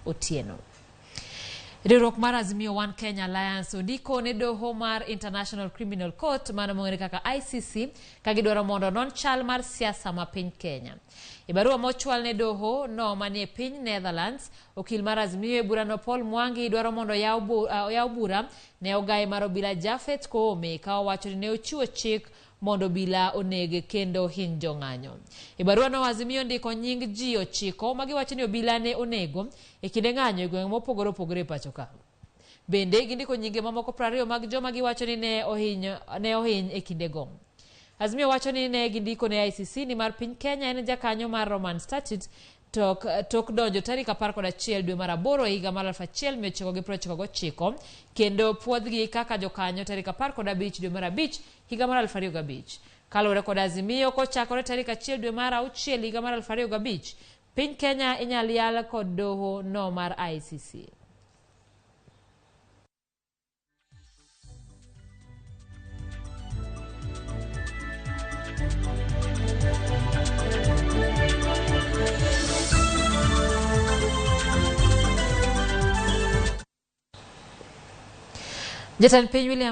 Otieno. Riwruok mar Azimio One Kenya Alliance ondiko ne doho mar International Criminal Court mano mong'ere kaka ICC ka gidwaro mondo onon chal mar siasa ma piny Kenya. E barua mochwal ne doho no manie piny Netherlands, okil mar Azimio e burano Paul Mwangi dwaro mondo oyaw bura ne ogai mar obila Jafet Koome ka owacho ni ne ochiwo chik mondo obila onege kendo hiny jong'anyo. E barua no Azimio ndiko nying ji 9 ma giwacho ni obila ne onego e kinde ng'anyo e gwenge mopogore opogore e pachoka. Bende gindiko nyinge mamoko 20 mag joma giwacho ni ne ohiny e kinde go. Azimio wacho ni ne gindiko ne ICC ni mar piny Kenya en jakanyo mar Roman Statute tok donjo tarik 11 dwe mar 8 higa mar 1999 kendo puodhgi kaka jokanyo tarik 15 dwe mar 5 higa mar 2005. Kaluwore kod Azimio, kochakore tarik 1 dwe mar 6 higa mar 2005, piny Kenya inyal yal kod doho no mar ICC. Jatend piny William